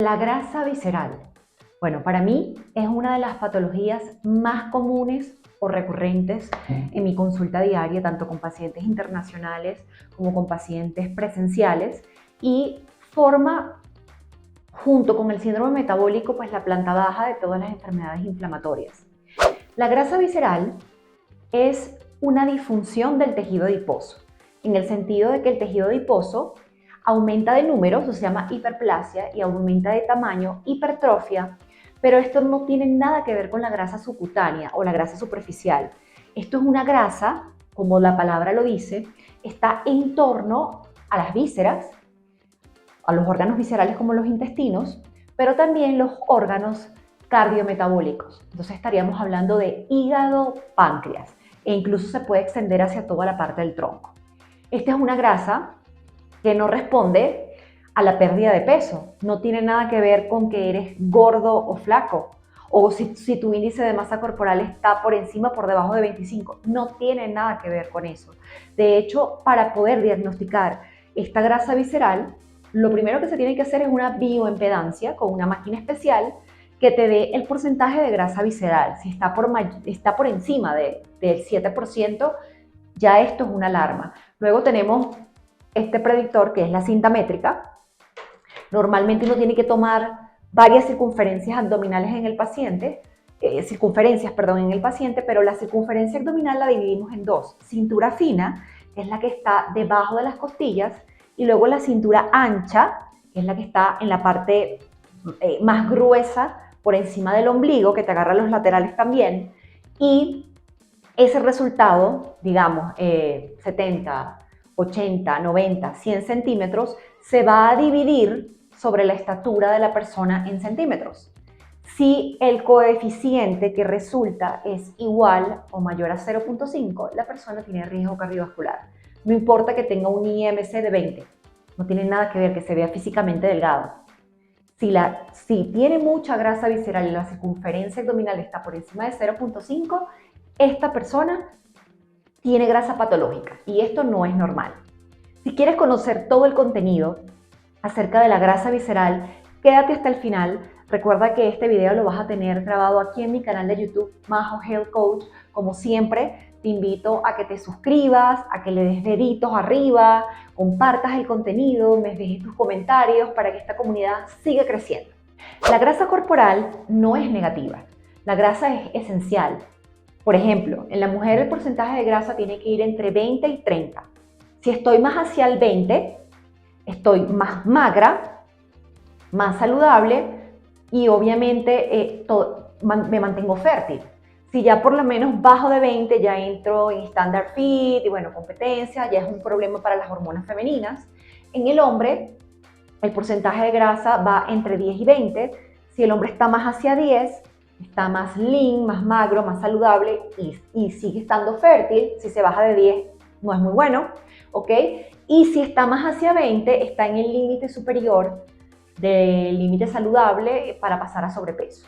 La grasa visceral. Bueno, para mí es una de las patologías más comunes o recurrentes en mi consulta diaria, tanto con pacientes internacionales como con pacientes presenciales, y forma, junto con el síndrome metabólico, pues la planta baja de todas las enfermedades inflamatorias. La grasa visceral es una disfunción del tejido adiposo, en el sentido de que el tejido adiposo aumenta de número, eso se llama hiperplasia, y aumenta de tamaño, hipertrofia, pero esto no tiene nada que ver con la grasa subcutánea o la grasa superficial. Esto es una grasa, como la palabra lo dice, está en torno a las vísceras, a los órganos viscerales como los intestinos, pero también los órganos cardiometabólicos. Entonces estaríamos hablando de hígado, páncreas, e incluso se puede extender hacia toda la parte del tronco. Esta es una grasa que no responde a la pérdida de peso. No tiene nada que ver con que eres gordo o flaco, o si tu índice de masa corporal está por encima o por debajo de 25. No tiene nada que ver con eso. De hecho, para poder diagnosticar esta grasa visceral, lo primero que se tiene que hacer es una bioimpedancia con una máquina especial que te dé el porcentaje de grasa visceral. Si está por encima del 7%, ya esto es una alarma. Luego tenemos este predictor, que es la cinta métrica. Normalmente uno tiene que tomar varias circunferencias abdominales en el paciente, en el paciente, pero la circunferencia abdominal la dividimos en dos. Cintura fina, que es la que está debajo de las costillas, y luego la cintura ancha, que es la que está en la parte más gruesa, por encima del ombligo, que te agarra los laterales también, y ese resultado, digamos, 70, 80, 90, 100 centímetros, se va a dividir sobre la estatura de la persona en centímetros. Si el coeficiente que resulta es igual o mayor a 0.5, la persona tiene riesgo cardiovascular. No importa que tenga un IMC de 20, no tiene nada que ver que se vea físicamente delgado. Si tiene mucha grasa visceral y la circunferencia abdominal está por encima de 0.5, esta persona tiene grasa patológica y esto no es normal. Si quieres conocer todo el contenido acerca de la grasa visceral, quédate hasta el final. Recuerda que este video lo vas a tener grabado aquí en mi canal de YouTube, Majo Health Coach. Como siempre, te invito a que te suscribas, a que le des deditos arriba, compartas el contenido, me dejes tus comentarios para que esta comunidad siga creciendo. La grasa corporal no es negativa, la grasa es esencial. Por ejemplo, en la mujer el porcentaje de grasa tiene que ir entre 20 y 30. Si estoy más hacia el 20, estoy más magra, más saludable y obviamente me mantengo fértil. Si ya por lo menos bajo de 20, ya entro en standard fit y bueno, competencia, ya es un problema para las hormonas femeninas. En el hombre, el porcentaje de grasa va entre 10 y 20. Si el hombre está más hacia 10, está más lean, más magro, más saludable y sigue estando fértil. Si se baja de 10, no es muy bueno, ¿ok? Y si está más hacia 20, está en el límite superior del límite saludable para pasar a sobrepeso.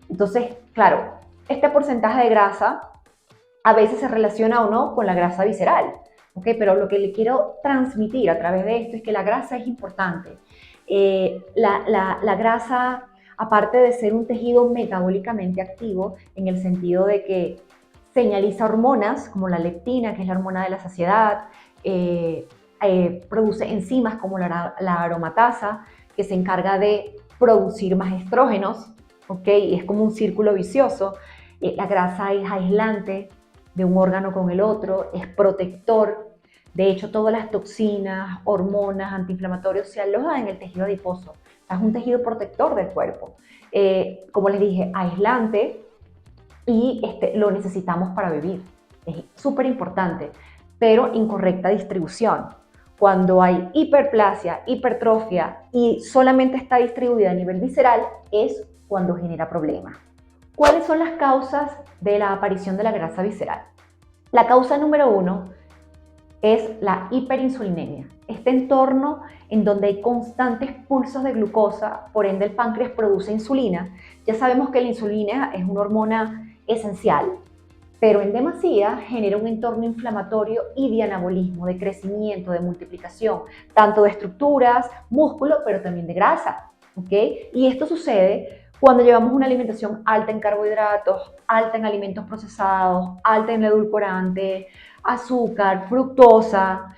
Entonces, claro, este porcentaje de grasa a veces se relaciona o no con la grasa visceral, ¿ok? Pero lo que le quiero transmitir a través de esto es que la grasa es importante. La grasa, aparte de ser un tejido metabólicamente activo, en el sentido de que señaliza hormonas como la leptina, que es la hormona de la saciedad, produce enzimas como la aromatasa, que se encarga de producir más estrógenos, ¿ok? Y es como un círculo vicioso. La grasa es aislante de un órgano con el otro, es protector. De hecho, todas las toxinas, hormonas, antiinflamatorios se alojan en el tejido adiposo. Es un tejido protector del cuerpo. Como les dije, aislante y lo necesitamos para vivir. Es súper importante, pero incorrecta distribución. Cuando hay hiperplasia, hipertrofia y solamente está distribuida a nivel visceral, es cuando genera problemas. ¿Cuáles son las causas de la aparición de la grasa visceral? La causa número 1 es la hiperinsulinemia. Este entorno en donde hay constantes pulsos de glucosa, por ende el páncreas produce insulina. Ya sabemos que la insulina es una hormona esencial, pero en demasía genera un entorno inflamatorio y de anabolismo, de crecimiento, de multiplicación, tanto de estructuras, músculo, pero también de grasa. ¿ok? Y esto sucede cuando llevamos una alimentación alta en carbohidratos, alta en alimentos procesados, alta en edulcorante, azúcar, fructosa,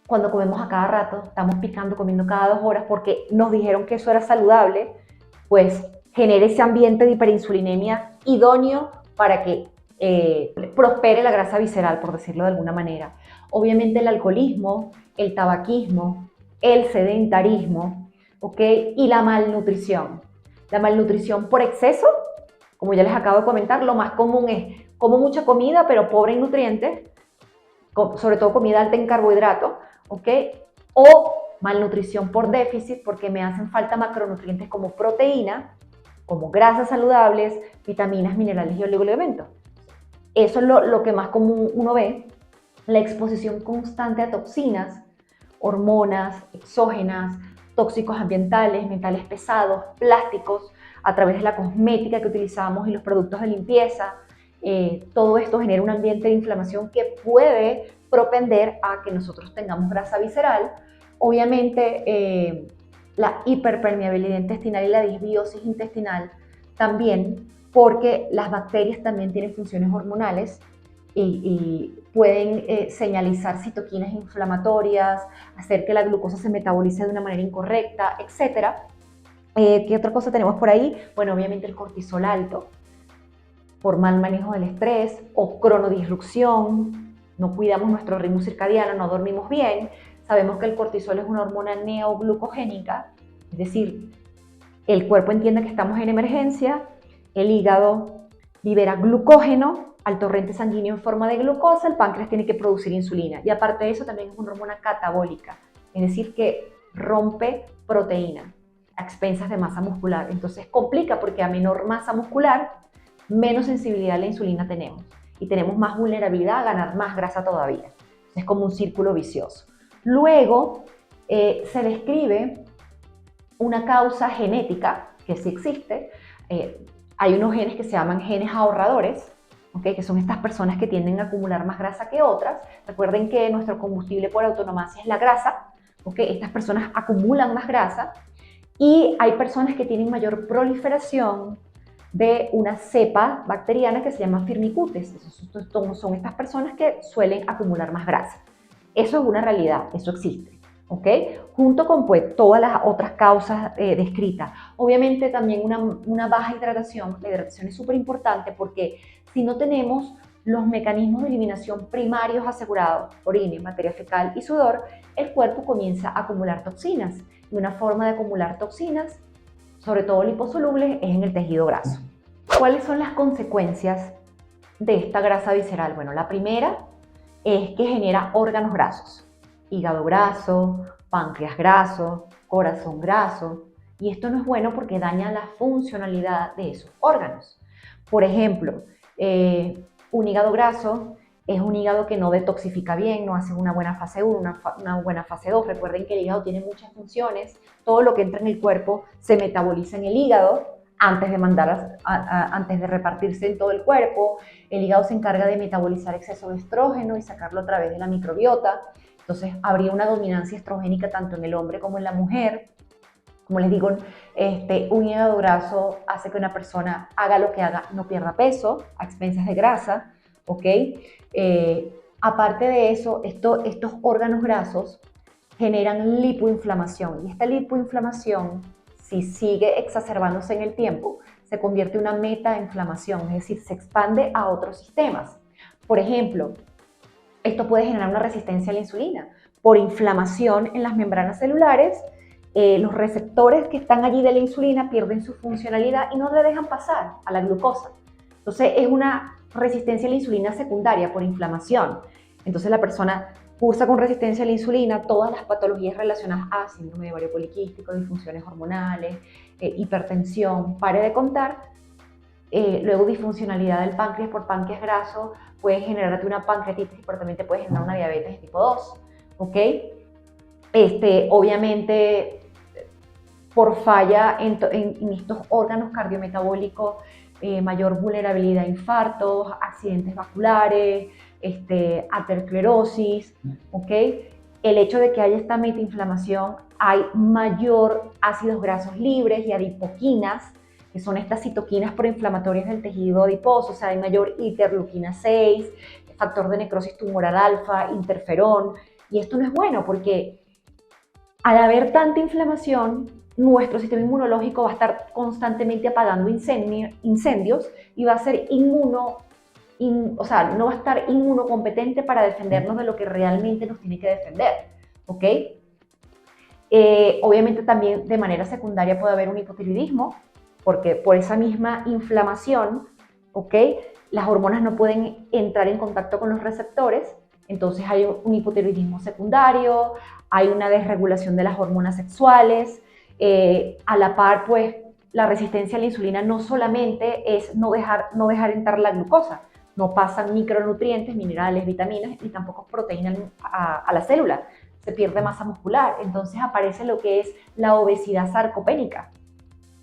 cuando comemos a cada rato, estamos picando, comiendo cada 2 horas porque nos dijeron que eso era saludable, pues genera ese ambiente de hiperinsulinemia idóneo para que prospere la grasa visceral, por decirlo de alguna manera. Obviamente el alcoholismo, el tabaquismo, el sedentarismo, ¿ok? Y la malnutrición. La malnutrición por exceso, como ya les acabo de comentar, lo más común es como mucha comida pero pobre en nutrientes, sobre todo comida alta en carbohidratos, ¿ok? O malnutrición por déficit porque me hacen falta macronutrientes como proteína, como grasas saludables, vitaminas, minerales y oligoelementos. Eso es lo que más común uno ve. La exposición constante a toxinas, hormonas, exógenas, tóxicos ambientales, metales pesados, plásticos, a través de la cosmética que utilizamos y los productos de limpieza. Todo esto genera un ambiente de inflamación que puede propender a que nosotros tengamos grasa visceral. Obviamente, la hiperpermeabilidad intestinal y la disbiosis intestinal también, porque las bacterias también tienen funciones hormonales y pueden señalizar citoquinas inflamatorias, hacer que la glucosa se metabolice de una manera incorrecta, etc. ¿Qué otra cosa tenemos por ahí? Bueno, obviamente el cortisol alto, por mal manejo del estrés o cronodisrupción, no cuidamos nuestro ritmo circadiano, no dormimos bien. Sabemos que el cortisol es una hormona neoglucogénica, es decir, el cuerpo entiende que estamos en emergencia, el hígado libera glucógeno al torrente sanguíneo en forma de glucosa, el páncreas tiene que producir insulina y aparte de eso también es una hormona catabólica, es decir, que rompe proteína a expensas de masa muscular. Entonces complica porque a menor masa muscular, menos sensibilidad a la insulina tenemos y tenemos más vulnerabilidad a ganar más grasa todavía. Es como un círculo vicioso. Luego se describe una causa genética que sí existe. Hay unos genes que se llaman genes ahorradores, ¿okay? Que son estas personas que tienden a acumular más grasa que otras. Recuerden que nuestro combustible por autonomía es la grasa, ¿okay? Estas personas acumulan más grasa y hay personas que tienen mayor proliferación de una cepa bacteriana que se llama Firmicutes. Son estas personas que suelen acumular más grasa. Eso es una realidad, eso existe. ¿Ok? Junto con pues, todas las otras causas descritas. Obviamente también una baja hidratación. La hidratación es súper importante porque si no tenemos los mecanismos de eliminación primarios asegurados, orina, materia fecal y sudor, el cuerpo comienza a acumular toxinas. Y una forma de acumular toxinas, sobre todo liposolubles, es en el tejido graso. ¿Cuáles son las consecuencias de esta grasa visceral? Bueno, la primera es que genera órganos grasos. Hígado graso, páncreas graso, corazón graso. Y esto no es bueno porque daña la funcionalidad de esos órganos. Por ejemplo, un hígado graso es un hígado que no detoxifica bien, no hace una buena fase 1, una buena fase 2. Recuerden que el hígado tiene muchas funciones. Todo lo que entra en el cuerpo se metaboliza en el hígado antes de repartirse en todo el cuerpo. El hígado se encarga de metabolizar exceso de estrógeno y sacarlo a través de la microbiota. Entonces habría una dominancia estrogénica tanto en el hombre como en la mujer. Como les digo, un hígado graso hace que una persona haga lo que haga, no pierda peso a expensas de grasa, ¿ok? Aparte de eso, estos órganos grasos generan lipoinflamación y esta lipoinflamación, si sigue exacerbándose en el tiempo, se convierte en una metainflamación, es decir, se expande a otros sistemas. Por ejemplo, esto puede generar una resistencia a la insulina. Por inflamación en las membranas celulares, los receptores que están allí de la insulina pierden su funcionalidad y no le dejan pasar a la glucosa. Entonces es una resistencia a la insulina secundaria por inflamación. Entonces la persona cursa con resistencia a la insulina todas las patologías relacionadas a síndrome de ovario poliquístico, disfunciones hormonales, hipertensión, pare de contar. Luego disfuncionalidad del páncreas por páncreas graso puede generarte una pancreatitis y también te puede generar una diabetes de tipo 2, ¿ok? Obviamente por falla en estos órganos cardiometabólicos, mayor vulnerabilidad a infartos, accidentes vasculares, aterosclerosis, ¿ok? el hecho de que haya esta metainflamación, hay mayor ácidos grasos libres y adipoquinas, que son estas citoquinas proinflamatorias del tejido adiposo, o sea, hay mayor interleuquina 6, factor de necrosis tumoral alfa, interferón, y esto no es bueno porque al haber tanta inflamación, nuestro sistema inmunológico va a estar constantemente apagando incendios y va a ser o sea, no va a estar inmunocompetente para defendernos de lo que realmente nos tiene que defender, ¿ok? Obviamente también de manera secundaria puede haber un hipotiroidismo, porque por esa misma inflamación, ¿ok? Las hormonas no pueden entrar en contacto con los receptores, entonces hay un hipotiroidismo secundario, hay una desregulación de las hormonas sexuales, a la par, pues, la resistencia a la insulina no solamente es no dejar entrar la glucosa, no pasan micronutrientes, minerales, vitaminas, ni tampoco proteínas a la célula, se pierde masa muscular, entonces aparece lo que es la obesidad sarcopénica,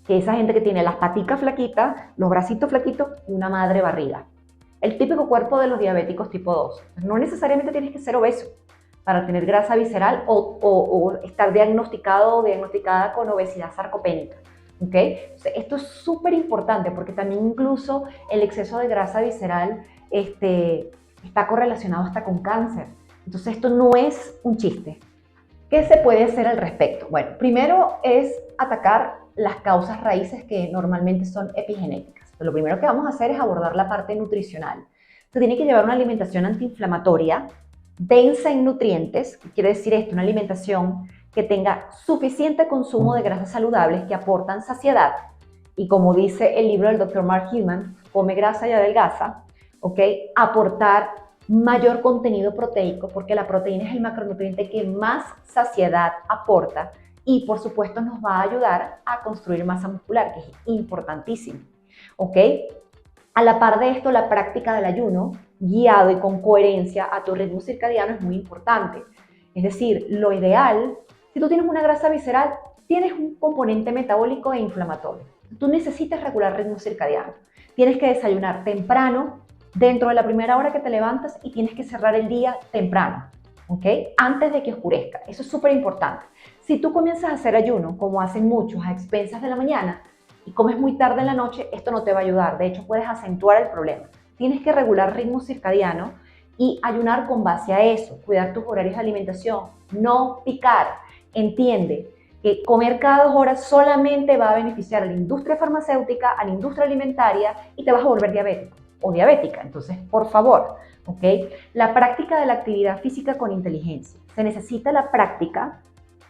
que esa gente que tiene las paticas flaquitas, los bracitos flaquitos y una madre barriga. El típico cuerpo de los diabéticos tipo 2. No necesariamente tienes que ser obeso para tener grasa visceral o estar diagnosticado o diagnosticada con obesidad sarcopénica. ¿Okay? Esto es súper importante porque también incluso el exceso de grasa visceral está correlacionado hasta con cáncer. Entonces esto no es un chiste. ¿Qué se puede hacer al respecto? Bueno, primero es atacar las causas raíces que normalmente son epigenéticas. Lo primero que vamos a hacer es abordar la parte nutricional. Se tiene que llevar una alimentación antiinflamatoria, densa en nutrientes. ¿Qué quiere decir esto? Una alimentación que tenga suficiente consumo de grasas saludables que aportan saciedad. Y como dice el libro del Dr. Mark Hillman, come grasa y adelgaza, ¿ok? Aportar mayor contenido proteico, porque la proteína es el macronutriente que más saciedad aporta y por supuesto nos va a ayudar a construir masa muscular, que es importantísimo, ¿ok? A la par de esto, la práctica del ayuno guiado y con coherencia a tu ritmo circadiano es muy importante. Es decir, lo ideal, si tú tienes una grasa visceral, tienes un componente metabólico e inflamatorio. Tú necesitas regular ritmo circadiano. Tienes que desayunar temprano, dentro de la primera hora que te levantas y tienes que cerrar el día temprano, ¿ok? Antes de que oscurezca. Eso es súper importante. Si tú comienzas a hacer ayuno, como hacen muchos, a expensas de la mañana y comes muy tarde en la noche, esto no te va a ayudar. De hecho, puedes acentuar el problema. Tienes que regular ritmo circadiano y ayunar con base a eso, cuidar tus horarios de alimentación, no picar. Entiende que comer cada 2 horas solamente va a beneficiar a la industria farmacéutica, a la industria alimentaria y te vas a volver diabético o diabética. Entonces, por favor, ¿ok? La práctica de la actividad física con inteligencia. Se necesita la práctica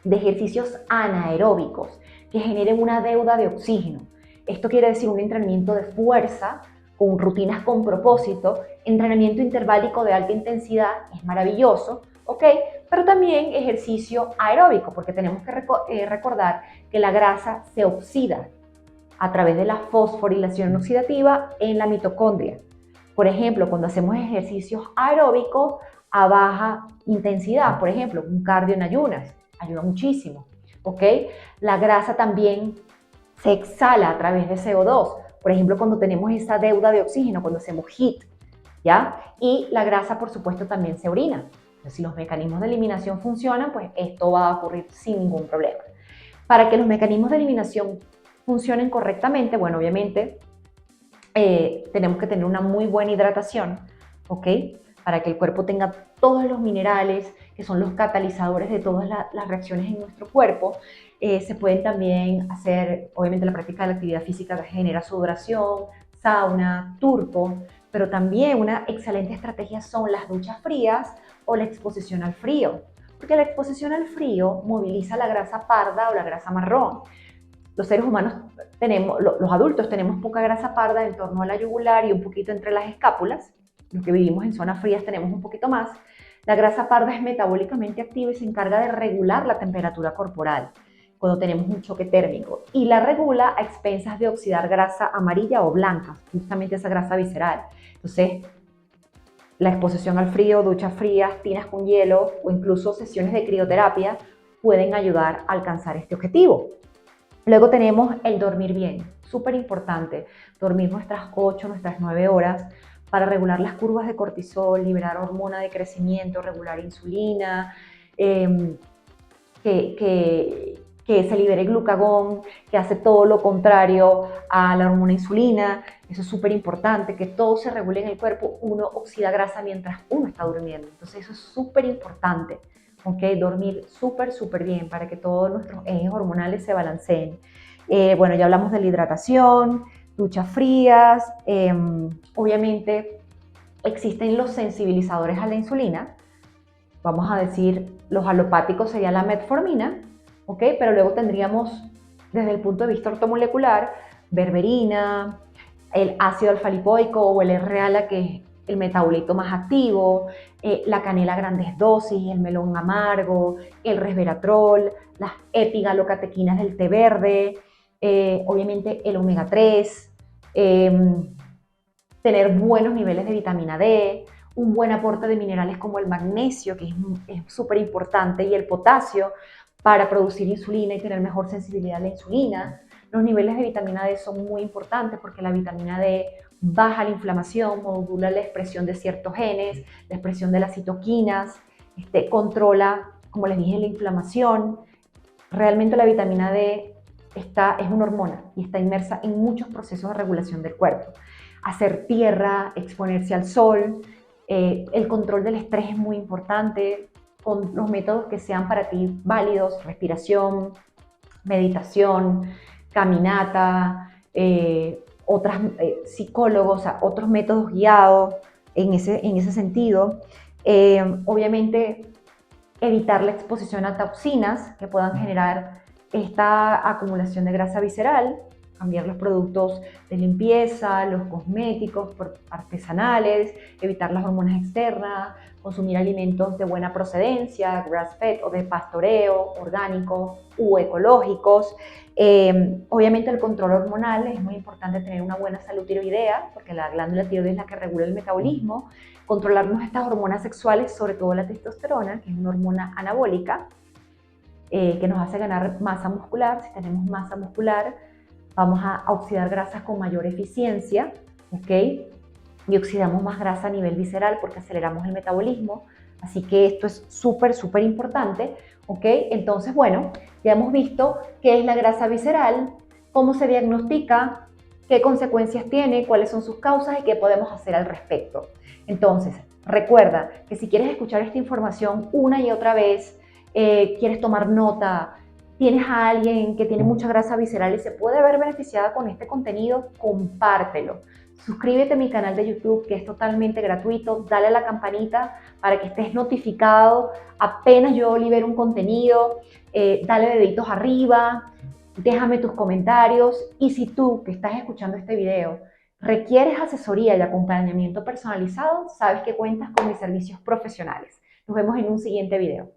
de ejercicios anaeróbicos que generen una deuda de oxígeno. Esto quiere decir un entrenamiento de fuerza con rutinas con propósito, entrenamiento interválico de alta intensidad, es maravilloso, ¿ok? Pero también ejercicio aeróbico, porque tenemos que recordar que la grasa se oxida a través de la fosforilación oxidativa en la mitocondria. Por ejemplo, cuando hacemos ejercicios aeróbicos a baja intensidad, por ejemplo, un cardio en ayunas, ayuda muchísimo, ¿ok? La grasa también se exhala a través de CO2, por ejemplo, cuando tenemos esa deuda de oxígeno, cuando hacemos HIIT, ¿ya? Y la grasa, por supuesto, también se orina. Entonces, si los mecanismos de eliminación funcionan, pues esto va a ocurrir sin ningún problema. Para que los mecanismos de eliminación funcionen correctamente, bueno, obviamente tenemos que tener una muy buena hidratación, ¿ok? Para que el cuerpo tenga todos los minerales que son los catalizadores de todas las reacciones en nuestro cuerpo. Se pueden también hacer, obviamente la práctica de la actividad física genera sudoración, sauna, turco, pero también una excelente estrategia son las duchas frías o la exposición al frío, porque la exposición al frío moviliza la grasa parda o la grasa marrón. Los seres humanos los adultos tenemos poca grasa parda en torno a la yugular y un poquito entre las escápulas. Los que vivimos en zonas frías tenemos un poquito más. La grasa parda es metabólicamente activa y se encarga de regular la temperatura corporal cuando tenemos un choque térmico y la regula a expensas de oxidar grasa amarilla o blanca, justamente esa grasa visceral. Entonces, la exposición al frío, duchas frías, tinas con hielo o incluso sesiones de crioterapia pueden ayudar a alcanzar este objetivo. Luego tenemos el dormir bien, súper importante, dormir nuestras 8, nuestras 9 horas para regular las curvas de cortisol, liberar hormona de crecimiento, regular insulina, em, que se libere glucagón, que hace todo lo contrario a la hormona insulina. Eso es súper importante, que todo se regule en el cuerpo. Uno oxida grasa mientras uno está durmiendo. Entonces eso es súper importante, ¿ok? Dormir súper bien para que todos nuestros ejes hormonales se balanceen. Bueno, ya hablamos de la hidratación, duchas frías, obviamente existen los sensibilizadores a la insulina. Vamos a decir, los alopáticos sería la metformina, ¿ok? Pero luego tendríamos, desde el punto de vista ortomolecular, berberina, el ácido alfa-lipoico o el R-ALA, que es el metabolito más activo, la canela a grandes dosis, el melón amargo, el resveratrol, las epigalocatequinas del té verde, obviamente el omega 3, tener buenos niveles de vitamina D, un buen aporte de minerales como el magnesio, que es súper importante, y el potasio para producir insulina y tener mejor sensibilidad a la insulina. Los niveles de vitamina D son muy importantes porque la vitamina D baja la inflamación, modula la expresión de ciertos genes, la expresión de las citoquinas, controla, como les dije, la inflamación. Realmente la vitamina D es una hormona y está inmersa en muchos procesos de regulación del cuerpo. Hacer tierra, exponerse al sol, el control del estrés es muy importante, con los métodos que sean para ti válidos, respiración, meditación, caminata, psicólogos, o sea, otros métodos guiados en ese sentido. Obviamente, evitar la exposición a toxinas que puedan generar esta acumulación de grasa visceral, cambiar los productos de limpieza, los cosméticos artesanales, evitar las hormonas externas, consumir alimentos de buena procedencia, grass-fed o de pastoreo, orgánicos u ecológicos. Obviamente el control hormonal, es muy importante tener una buena salud tiroidea, porque la glándula tiroides es la que regula el metabolismo, controlarnos estas hormonas sexuales, sobre todo la testosterona, que es una hormona anabólica, que nos hace ganar masa muscular. Si tenemos masa muscular, vamos a oxidar grasas con mayor eficiencia, ¿ok? Y oxidamos más grasa a nivel visceral porque aceleramos el metabolismo. Así que esto es súper importante, ¿ok? Entonces, bueno, ya hemos visto qué es la grasa visceral, cómo se diagnostica, qué consecuencias tiene, cuáles son sus causas y qué podemos hacer al respecto. Entonces, recuerda que si quieres escuchar esta información una y otra vez, quieres tomar nota, tienes a alguien que tiene mucha grasa visceral y se puede ver beneficiada con este contenido, compártelo. Suscríbete a mi canal de YouTube, que es totalmente gratuito. Dale a la campanita para que estés notificado apenas yo libero un contenido. Dale deditos arriba, déjame tus comentarios. Y si tú que estás escuchando este video requieres asesoría y acompañamiento personalizado, sabes que cuentas con mis servicios profesionales. Nos vemos en un siguiente video.